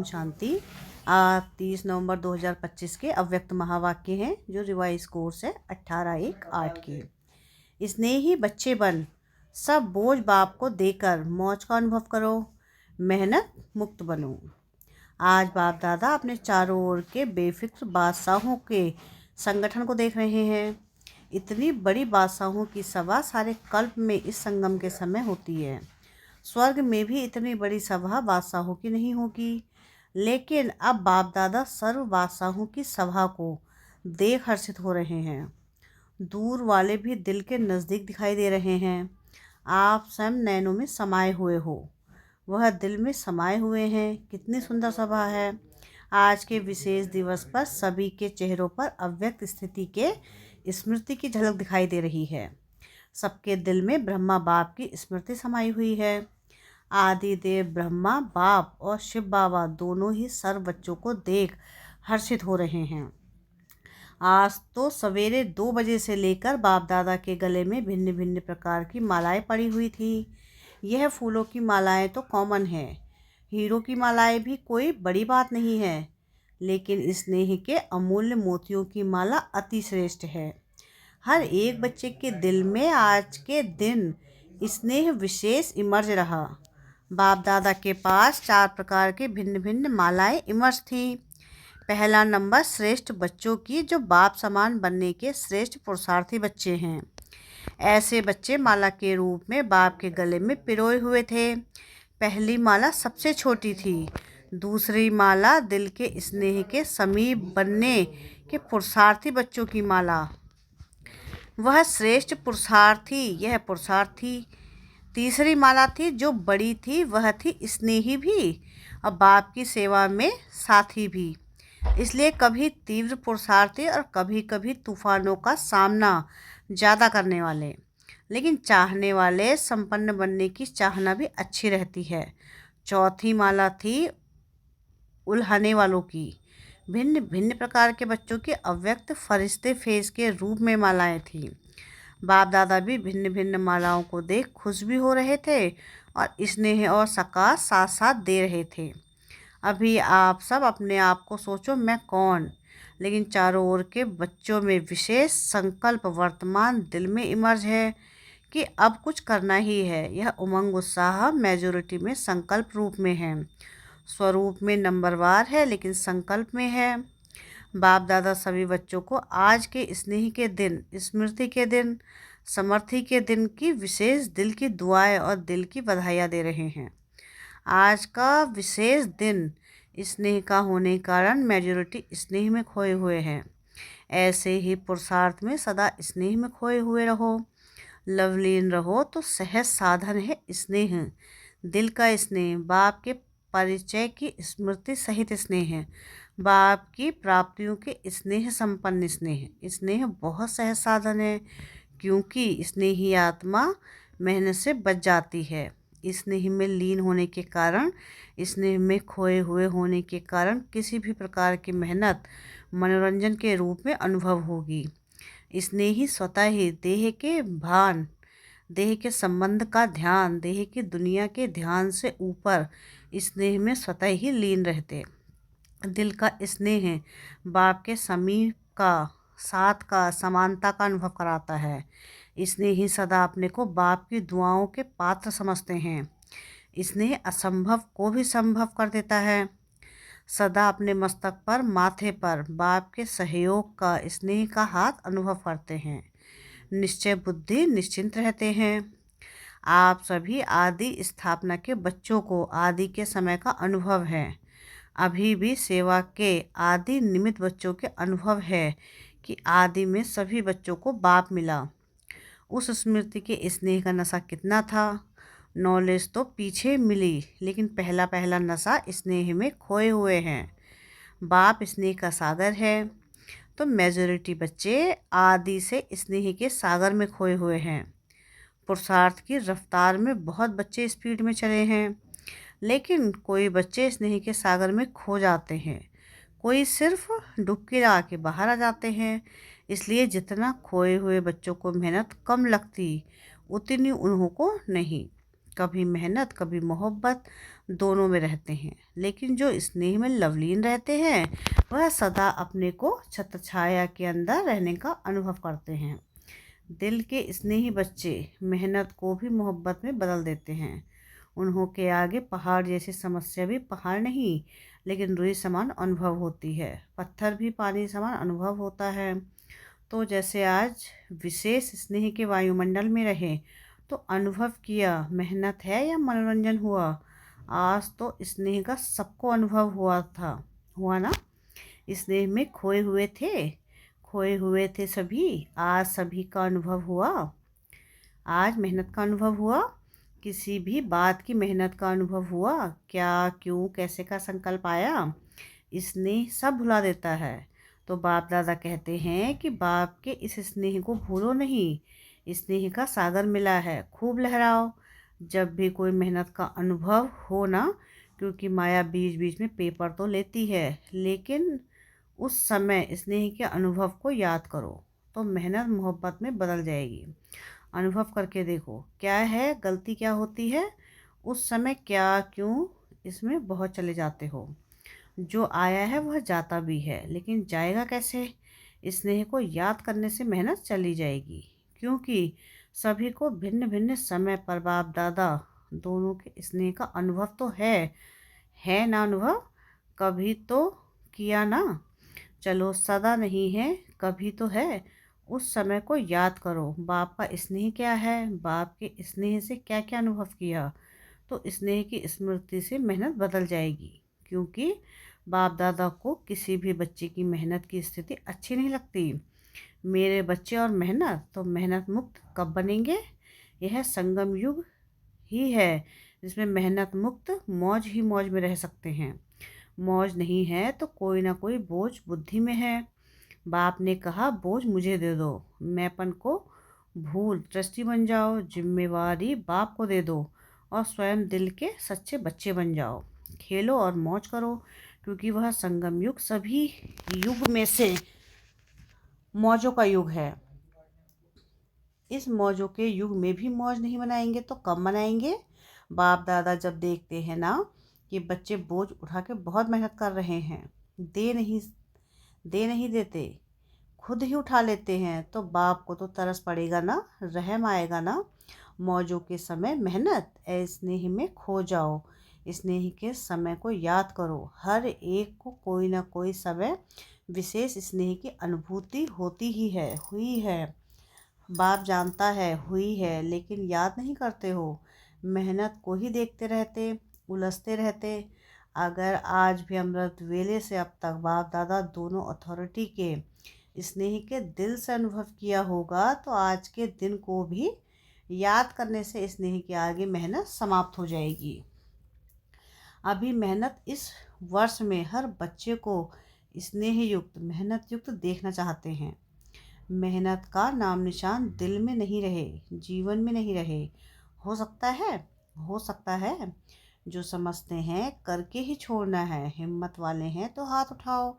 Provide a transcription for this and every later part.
ओम शांति। आज 30 नवंबर 2025 के अव्यक्त महावाक्य हैं जो रिवाइज कोर्स है 18/1/8 के। स्नेही बच्चे बन, सब बोझ बाप को देकर मौज का अनुभव करो, मेहनत मुक्त बनो। आज बाप दादा अपने चारों ओर के बेफिक्र बादशाहों के संगठन को देख रहे हैं। इतनी बड़ी बादशाहों की सभा सारे कल्प में इस संगम के समय होती है। स्वर्ग में भी इतनी बड़ी सभा बादशाहों की नहीं होगी, लेकिन अब बाप दादा सर्व बादशाहों की सभा को देख हर्षित हो रहे हैं। दूर वाले भी दिल के नज़दीक दिखाई दे रहे हैं। आप स्वयं नैनों में समाये हुए हो, वह दिल में समाये हुए हैं। कितनी सुंदर सभा है। आज के विशेष दिवस पर सभी के चेहरों पर अव्यक्त स्थिति के स्मृति की झलक दिखाई दे रही है। सबके दिल में ब्रह्मा बाप की स्मृति समाई हुई है। आदि देव ब्रह्मा बाप और शिव बाबा दोनों ही सर्व बच्चों को देख हर्षित हो रहे हैं। आज तो सवेरे 2 बजे से लेकर बाप दादा के गले में भिन्न भिन्न प्रकार की मालाएं पड़ी हुई थी। यह फूलों की मालाएं तो कॉमन है, हीरो की मालाएं भी कोई बड़ी बात नहीं है, लेकिन स्नेह के अमूल्य मोतियों की माला अति श्रेष्ठ है। हर एक बच्चे के दिल में आज के दिन स्नेह विशेष इमर्ज रहा। बाप दादा के पास 4 प्रकार के भिन्न भिन्न मालाएं इमर्ज थी। पहला नंबर श्रेष्ठ बच्चों की, जो बाप समान बनने के श्रेष्ठ पुरुषार्थी बच्चे हैं। ऐसे बच्चे माला के रूप में बाप के गले में पिरोए हुए थे। पहली माला सबसे छोटी थी। दूसरी माला दिल के स्नेह के समीप बनने के पुरुषार्थी बच्चों की माला, वह श्रेष्ठ पुरुषार्थी, यह पुरुषार्थी। तीसरी माला थी जो बड़ी थी, वह थी स्नेही भी और बाप की सेवा में साथी भी। इसलिए कभी तीव्र पुरुषार्थी और कभी कभी तूफानों का सामना ज़्यादा करने वाले, लेकिन चाहने वाले संपन्न बनने की चाहना भी अच्छी रहती है। चौथी माला थी उल्हाने वालों की। भिन्न भिन्न प्रकार के बच्चों के अव्यक्त फरिश्ते फेस के रूप में मालाएं थीं। बाप दादा भी भिन्न भिन्न मालाओं को देख खुश भी हो रहे थे और स्नेह और सकाश साथ साथ दे रहे थे। अभी आप सब अपने आप को सोचो, मैं कौन? लेकिन चारों ओर के बच्चों में विशेष संकल्प वर्तमान दिल में इमर्ज है कि अब कुछ करना ही है। यह उमंग उत्साह मेजोरिटी में संकल्प रूप में है, स्वरूप में नंबरवार है, लेकिन संकल्प में है। बाप दादा सभी बच्चों को आज के स्नेह के दिन, स्मृति के दिन, समर्थी के दिन की विशेष दिल की दुआएं और दिल की बधाइयाँ दे रहे हैं। आज का विशेष दिन स्नेह का होने के कारण मेजोरिटी स्नेह में खोए हुए हैं। ऐसे ही पुरुषार्थ में सदा स्नेह में खोए हुए रहो, लवलीन रहो। तो सहज साधन है स्नेह, दिल का स्नेह, बाप के परिचय की स्मृति सहित स्नेह है, बाप की प्राप्तियों के स्नेह संपन्न स्नेह। स्नेह बहुत सहज साधन है, क्योंकि स्नेही आत्मा मेहनत से बच जाती है। स्नेह में लीन होने के कारण, स्नेह में खोए हुए होने के कारण किसी भी प्रकार की मेहनत मनोरंजन के रूप में अनुभव होगी। स्नेही स्वतः ही देह के भान, देह के संबंध का ध्यान, देह की दुनिया के ध्यान से ऊपर स्नेह में स्वतः ही लीन रहते। दिल का स्नेह बाप के समीप का, साथ का, समानता का अनुभव कराता है। स्नेह ही सदा अपने को बाप की दुआओं के पात्र समझते हैं। स्नेह असंभव को भी संभव कर देता है। सदा अपने मस्तक पर, माथे पर बाप के सहयोग का, स्नेह का हाथ अनुभव करते हैं। निश्चय बुद्धि निश्चिंत रहते हैं। आप सभी आदि स्थापना के बच्चों को आदि के समय का अनुभव है। अभी भी सेवा के आदि निमित्त बच्चों के अनुभव है कि आदि में सभी बच्चों को बाप मिला। उस स्मृति के स्नेह का नशा कितना था। नॉलेज तो पीछे मिली, लेकिन पहला पहला नशा स्नेह में खोए हुए हैं। बाप स्नेह का सागर है, तो मेजॉरिटी बच्चे आदि से स्नेह के सागर में खोए हुए हैं। पुरुषार्थ की रफ्तार में बहुत बच्चे स्पीड में चले हैं, लेकिन कोई बच्चे स्नेह के सागर में खो जाते हैं, कोई सिर्फ डुबकी लगा के बाहर आ जाते हैं। इसलिए जितना खोए हुए बच्चों को मेहनत कम लगती, उतनी उन्हों को नहीं। कभी मेहनत, कभी मोहब्बत, दोनों में रहते हैं, लेकिन जो स्नेह में लवलीन रहते हैं वह सदा अपने को छत्रछाया के अंदर रहने का अनुभव करते हैं। दिल के स्नेही बच्चे मेहनत को भी मोहब्बत में बदल देते हैं। उन्हों के आगे पहाड़ जैसी समस्या भी पहाड़ नहीं, लेकिन रुई समान अनुभव होती है। पत्थर भी पानी समान अनुभव होता है। तो जैसे आज विशेष स्नेह के वायुमंडल में रहे तो अनुभव किया मेहनत है या मनोरंजन हुआ। आज तो स्नेह का सबको अनुभव हुआ ना। स्नेह में खोए हुए थे सभी, आज सभी का अनुभव हुआ। आज मेहनत का अनुभव हुआ, किसी भी बात की मेहनत का अनुभव हुआ। क्या, क्यों, कैसे का संकल्प आया, स्नेह सब भुला देता है। तो बाप दादा कहते हैं कि बाप के इस स्नेह को भूलो नहीं। स्नेह का सागर मिला है, खूब लहराओ जब भी कोई मेहनत का अनुभव हो ना। क्योंकि माया बीच बीच में पेपर तो लेती है, लेकिन उस समय स्नेह के अनुभव को याद करो तो मेहनत मोहब्बत में बदल जाएगी। अनुभव करके देखो क्या है, गलती क्या होती है उस समय, क्या, क्यों, इसमें बहुत चले जाते हो। जो आया है वह जाता भी है, लेकिन जाएगा कैसे। स्नेह को याद करने से मेहनत चली जाएगी, क्योंकि सभी को भिन्न भिन्न समय पर बाप दादा दोनों के स्नेह का अनुभव तो है ना। अनुभव कभी तो किया ना। चलो सदा नहीं है, कभी तो है। उस समय को याद करो, बाप का स्नेह क्या है, बाप के स्नेह से क्या क्या अनुभव किया। तो स्नेह की स्मृति से मेहनत बदल जाएगी। क्योंकि बाप दादा को किसी भी बच्चे की मेहनत की स्थिति अच्छी नहीं लगती। मेरे बच्चे और मेहनत, तो मेहनत मुक्त कब बनेंगे। यह संगम युग ही है जिसमें मेहनत मुक्त मौज ही मौज में रह सकते हैं। मौज नहीं है तो कोई ना कोई बोझ बुद्धि में है। बाप ने कहा बोझ मुझे दे दो, मैंपन को भूल ट्रस्टी बन जाओ, जिम्मेवारी बाप को दे दो और स्वयं दिल के सच्चे बच्चे बन जाओ। खेलो और मौज करो, क्योंकि वह संगम युग सभी युग में से मौजों का युग है। इस मौजों के युग में भी मौज नहीं मनाएंगे तो कब मनाएंगे। बाप दादा जब देखते हैं ना कि बच्चे बोझ उठा के बहुत मेहनत कर रहे हैं, दे नहीं देते, खुद ही उठा लेते हैं, तो बाप को तो तरस पड़ेगा ना, रहम आएगा ना। मौजों के समय मेहनत स्नेह में खो जाओ। स्नेह के समय को याद करो। हर एक को कोई ना कोई समय विशेष स्नेह की अनुभूति होती ही है, हुई है। बाप जानता है हुई है, लेकिन याद नहीं करते हो। मेहनत को ही देखते रहते, उलझते रहते। अगर आज भी अमृत वेले से अब तक बाप दादा दोनों अथॉरिटी के स्नेह के दिल से अनुभव किया होगा, तो आज के दिन को भी याद करने से स्नेह के आगे मेहनत समाप्त हो जाएगी। अभी मेहनत इस वर्ष में हर बच्चे को स्नेह युक्त मेहनत युक्त देखना चाहते हैं। मेहनत का नाम निशान दिल में नहीं रहे, जीवन में नहीं रहे। हो सकता है, हो सकता है। जो समझते हैं करके ही छोड़ना है, हिम्मत वाले हैं तो हाथ उठाओ।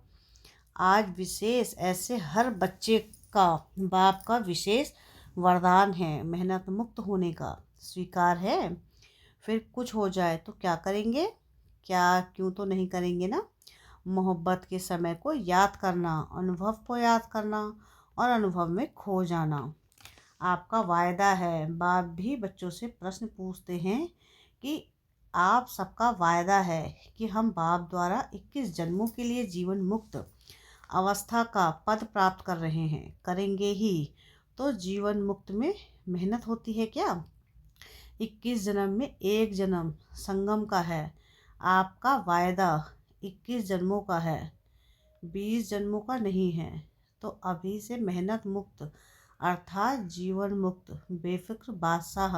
आज विशेष ऐसे हर बच्चे का बाप का विशेष वरदान है मेहनत मुक्त होने का। स्वीकार है। फिर कुछ हो जाए तो क्या करेंगे, क्या, क्यों तो नहीं करेंगे ना। मोहब्बत के समय को याद करना, अनुभव को याद करना और अनुभव में खो जाना आपका वायदा है। बाप भी बच्चों से प्रश्न पूछते हैं कि आप सबका वायदा है कि हम बाप द्वारा 21 जन्मों के लिए जीवन मुक्त अवस्था का पद प्राप्त कर रहे हैं, करेंगे ही। तो जीवन मुक्त में मेहनत होती है क्या। 21 जन्म में एक जन्म संगम का है। आपका वायदा 21 जन्मों का है, 20 जन्मों का नहीं है। तो अभी से मेहनत मुक्त अर्थात जीवन मुक्त बेफिक्र बादशाह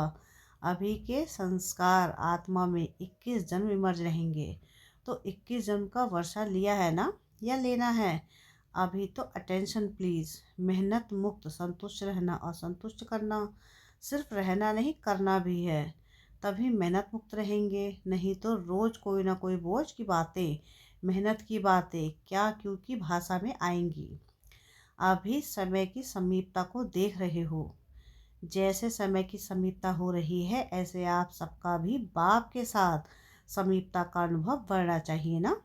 अभी के संस्कार आत्मा में 21 जन्म इमर्ज रहेंगे। तो 21 जन्म का वर्षा लिया है ना, या लेना है। अभी तो अटेंशन प्लीज़। मेहनत मुक्त संतुष्ट रहना और संतुष्ट करना, सिर्फ रहना नहीं करना भी है। तभी मेहनत मुक्त रहेंगे, नहीं तो रोज़ कोई ना कोई बोझ की बातें, मेहनत की बातें क्या क्यों की भाषा में आएंगी। अभी समय की समीपता को देख रहे हो। जैसे समय की समीपता हो रही है, ऐसे आप सबका भी बाप के साथ समीपता का अनुभव बढ़ना चाहिए ना।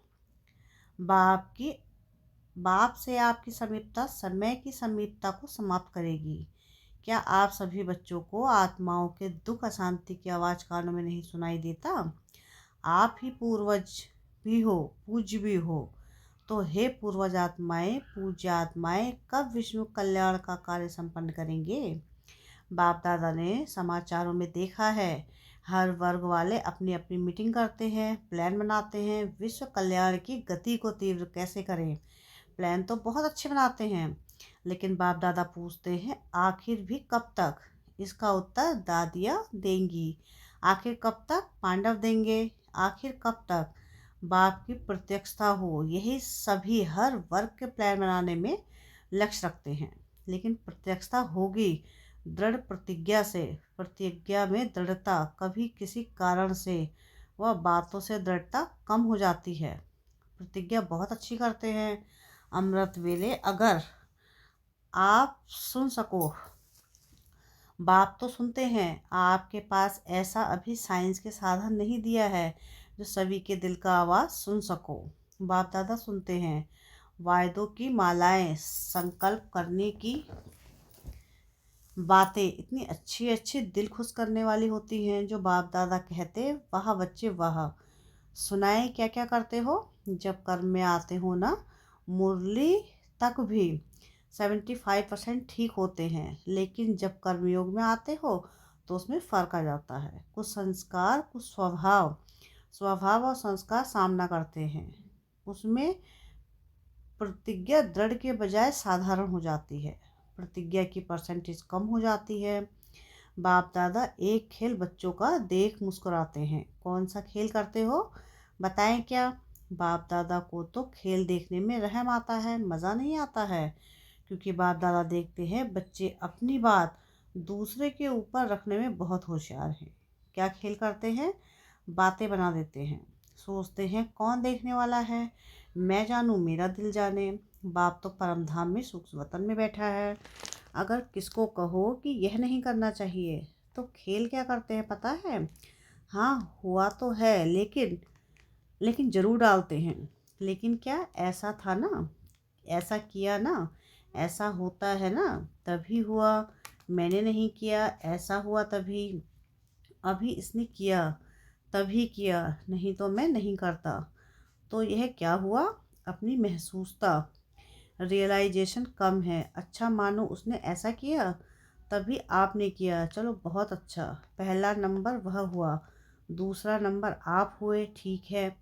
बाप की बाप से आपकी समीपता समय की समीपता को समाप्त करेगी। क्या आप सभी बच्चों को आत्माओं के दुख अशांति की आवाज़ कानों में नहीं सुनाई देता? आप ही पूर्वज भी हो, पूज्य भी हो। तो हे पूर्वज आत्माएं, पूज्य आत्माएं, कब विश्व कल्याण का कार्य संपन्न करेंगे? बाप दादा ने समाचारों में देखा है, हर वर्ग वाले अपनी अपनी मीटिंग करते हैं, प्लान बनाते हैं, विश्व कल्याण की गति को तीव्र कैसे करें। प्लान तो बहुत अच्छे बनाते हैं, लेकिन बाप दादा पूछते हैं आखिर भी कब तक? इसका उत्तर दादियाँ देंगी। आखिर कब तक? पांडव देंगे। आखिर कब तक? बाप की प्रत्यक्षता हो, यही सभी हर वर्ग के प्लान बनाने में लक्ष्य रखते हैं। लेकिन प्रत्यक्षता होगी दृढ़ प्रतिज्ञा से। प्रतिज्ञा में दृढ़ता, कभी किसी कारण से वह बातों से दृढ़ता कम हो जाती है। प्रतिज्ञा बहुत अच्छी करते हैं। अमृत वेले अगर आप सुन सको, बाप तो सुनते हैं, आपके पास ऐसा अभी साइंस के साधन नहीं दिया है जो सभी के दिल का आवाज़ सुन सको। बाप दादा सुनते हैं। वायदों की मालाएं, संकल्प करने की बातें इतनी अच्छी अच्छी दिल खुश करने वाली होती हैं जो बाप दादा कहते वाह बच्चे वाह। सुनाए क्या क्या करते हो जब कर्म में आते हो ना। मुरली तक भी 75% ठीक होते हैं, लेकिन जब कर्मयोग में आते हो तो उसमें फ़र्क आ जाता है। कुछ संस्कार, कुछ स्वभाव स्वभाव और संस्कार सामना करते हैं। उसमें प्रतिज्ञा दृढ़ के बजाय साधारण हो जाती है। प्रतिज्ञा की परसेंटेज कम हो जाती है। बाप दादा एक खेल बच्चों का देख मुस्कुराते हैं। कौन सा खेल करते हो, बताएं क्या? बाप दादा को तो खेल देखने में रहम आता है, मज़ा नहीं आता है। क्योंकि बाप दादा देखते हैं बच्चे अपनी बात दूसरे के ऊपर रखने में बहुत होशियार हैं। क्या खेल करते हैं? बातें बना देते हैं। सोचते हैं कौन देखने वाला है, मैं जानूं मेरा दिल जाने। बाप तो परम धाम में सुख वतन में बैठा है। अगर किसको कहो कि यह नहीं करना चाहिए तो खेल क्या करते हैं पता है? हाँ हुआ तो है, लेकिन ज़रूर डालते हैं। लेकिन क्या ऐसा था ना, ऐसा किया ना, ऐसा होता है ना, तभी हुआ। मैंने नहीं किया, ऐसा हुआ तभी। अभी इसने किया, तभी किया, नहीं तो मैं नहीं करता। तो यह क्या हुआ? अपनी महसूसता, रियलाइजेशन कम है। अच्छा मानो उसने ऐसा किया तभी आपने किया, चलो बहुत अच्छा। पहला नंबर वह हुआ, दूसरा नंबर आप हुए, ठीक है।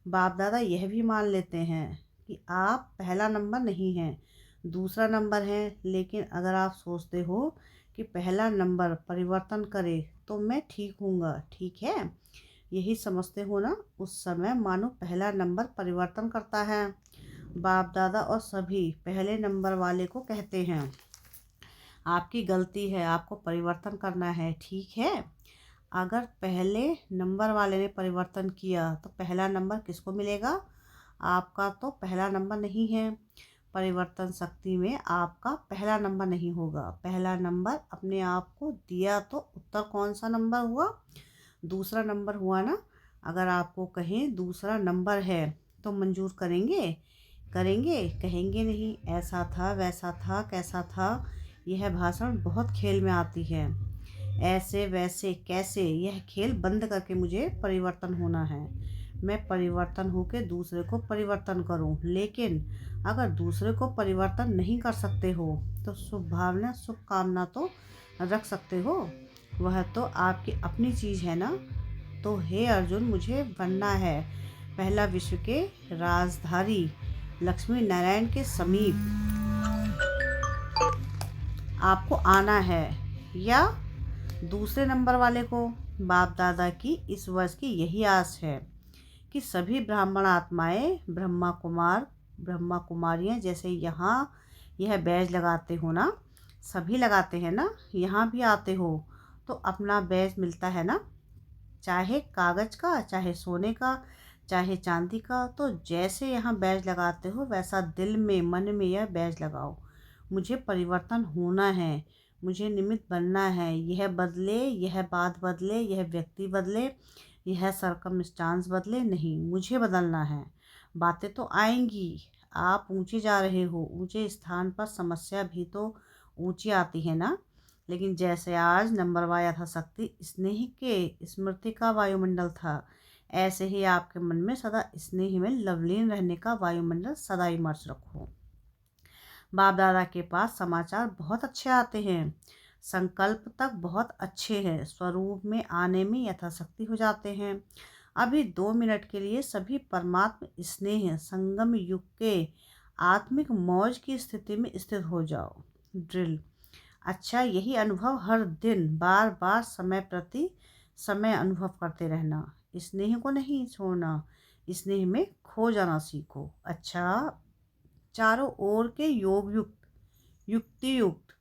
बाप दादा यह भी मान लेते हैं कि आप पहला नंबर नहीं हैं, दूसरा नंबर है। लेकिन अगर आप सोचते हो कि पहला नंबर परिवर्तन करे तो मैं ठीक हूँगा, ठीक है, यही समझते हो ना, उस समय मानो पहला नंबर परिवर्तन करता है। बाप दादा और सभी पहले नंबर वाले को कहते हैं आपकी गलती है, आपको परिवर्तन करना है, ठीक है। अगर पहले नंबर वाले ने परिवर्तन किया तो पहला नंबर किसको मिलेगा? आपका तो पहला नंबर नहीं है। परिवर्तन शक्ति में आपका पहला नंबर नहीं होगा। पहला नंबर अपने आप को दिया तो उत्तर कौन सा नंबर हुआ? दूसरा नंबर हुआ ना। अगर आपको कहें दूसरा नंबर है तो मंजूर करेंगे? करेंगे? कहेंगे नहीं। ऐसा था, वैसा था, कैसा था, यह भाषण बहुत खेल में आती है। ऐसे वैसे कैसे, यह खेल बंद करके मुझे परिवर्तन होना है। मैं परिवर्तन होकर दूसरे को परिवर्तन करूं। लेकिन अगर दूसरे को परिवर्तन नहीं कर सकते हो तो शुभ भावना, शुभकामना तो रख सकते हो। वह तो आपकी अपनी चीज़ है ना। तो हे अर्जुन, मुझे बनना है पहला विश्व के राजधारी, लक्ष्मी नारायण के समीप आपको आना है, या दूसरे नंबर वाले को। बाप दादा की इस वर्ष की यही आस है कि सभी ब्राह्मण आत्माएं, ब्रह्मा कुमारियाँ जैसे यहाँ यह बैज लगाते हो ना, सभी लगाते हैं ना, यहाँ भी आते हो तो अपना बैज मिलता है ना, चाहे कागज़ का, चाहे सोने का, चाहे चांदी का। तो जैसे यहाँ बैज लगाते हो वैसा दिल में, मन में यह बैज लगाओ। मुझे परिवर्तन होना है, मुझे निमित्त बनना है। यह बदले, यह बात बदले, यह व्यक्ति बदले, यह सरकमस्टांस बदले नहीं, मुझे बदलना है। बातें तो आएंगी, आप ऊंचे जा रहे हो, ऊंचे स्थान पर समस्या भी तो ऊंची आती है ना। लेकिन जैसे आज नंबरवा यथाशक्ति स्नेह के स्मृति का वायुमंडल था, ऐसे ही आपके मन में सदा स्नेह में लवलीन रहने का वायुमंडल सदा इमर्स रखो। बाप दादा के पास समाचार बहुत अच्छे आते हैं, संकल्प तक बहुत अच्छे हैं, स्वरूप में आने में यथाशक्ति हो जाते हैं। अभी 2 मिनट के लिए सभी परमात्म स्नेह संगम युग के आत्मिक मौज की स्थिति में स्थित हो जाओ। ड्रिल। अच्छा, यही अनुभव हर दिन बार बार समय प्रति समय अनुभव करते रहना, स्नेह को नहीं छोड़ना, स्नेह में खो जाना सीखो। अच्छा, चारों ओर के योग युक्त, युक्ति युक्त,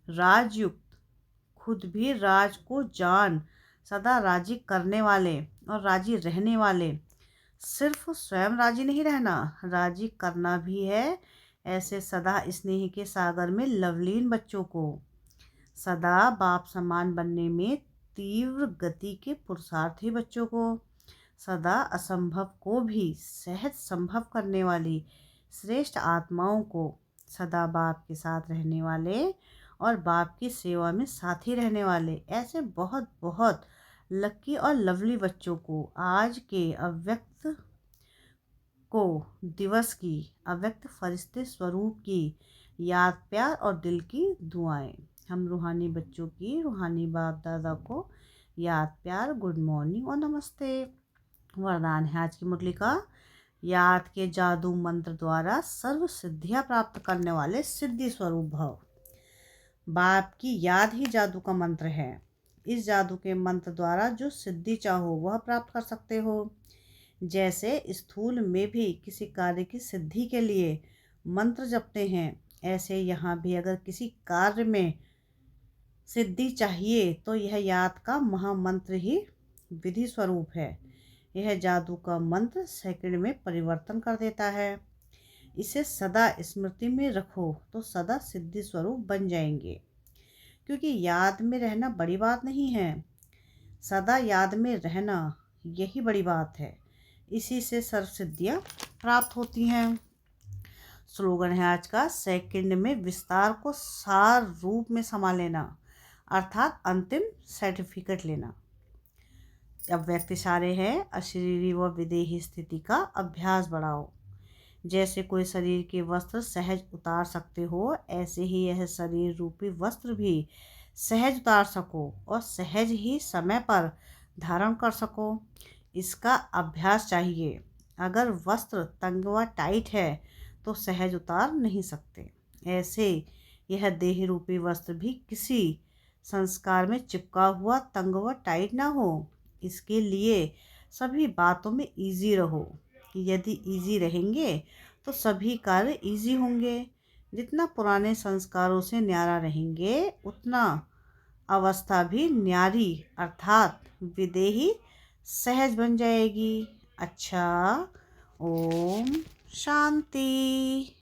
राजयुक्त, खुद भी राज को जान सदा राजी करने वाले और राजी रहने वाले, सिर्फ स्वयं राजी नहीं रहना, राजी करना भी है, ऐसे सदा स्नेह के सागर में लवलीन बच्चों को, सदा बाप समान बनने में तीव्र गति के पुरुषार्थी बच्चों को, सदा असंभव को भी सहज संभव करने वाली श्रेष्ठ आत्माओं को, सदा बाप के साथ रहने वाले और बाप की सेवा में साथी रहने वाले ऐसे बहुत बहुत लकी और लवली बच्चों को आज के अव्यक्त को दिवस की अव्यक्त फरिश्ते स्वरूप की याद, प्यार और दिल की दुआएं। हम रूहानी बच्चों की रूहानी बाप दादा को याद, प्यार, गुड मॉर्निंग और नमस्ते। वरदान है आज की मुरली का, याद के जादू मंत्र द्वारा सर्व सिद्धियां प्राप्त करने वाले सिद्धि स्वरूप भव। बाप की याद ही जादू का मंत्र है। इस जादू के मंत्र द्वारा जो सिद्धि चाहो वह प्राप्त कर सकते हो। जैसे स्थूल में भी किसी कार्य की सिद्धि के लिए मंत्र जपते हैं, ऐसे यहाँ भी अगर किसी कार्य में सिद्धि चाहिए तो यह याद का महामंत्र ही विधि स्वरूप है। यह जादू का मंत्र सेकंड में परिवर्तन कर देता है। इसे सदा स्मृति में रखो तो सदा सिद्धि स्वरूप बन जाएंगे। क्योंकि याद में रहना बड़ी बात नहीं है, सदा याद में रहना यही बड़ी बात है। इसी से सर्व सिद्धियाँ प्राप्त होती हैं। स्लोगन है आज का, सेकंड में विस्तार को सार रूप में समा लेना, अर्थात अंतिम सर्टिफिकेट लेना। अब व्यक्ति सारे हैं, अशरीरी व विदेही स्थिति का अभ्यास बढ़ाओ। जैसे कोई शरीर के वस्त्र सहज उतार सकते हो, ऐसे ही यह शरीर रूपी वस्त्र भी सहज उतार सको और सहज ही समय पर धारण कर सको, इसका अभ्यास चाहिए। अगर वस्त्र तंग व टाइट है तो सहज उतार नहीं सकते। ऐसे यह देह रूपी वस्त्र भी किसी संस्कार में चिपका हुआ तंग व टाइट ना हो। इसके लिए सभी बातों में इजी रहो। यदि इजी रहेंगे तो सभी कार्य इजी होंगे। जितना पुराने संस्कारों से न्यारा रहेंगे उतना अवस्था भी न्यारी अर्थात विदेही सहज बन जाएगी। अच्छा, ओम शांति।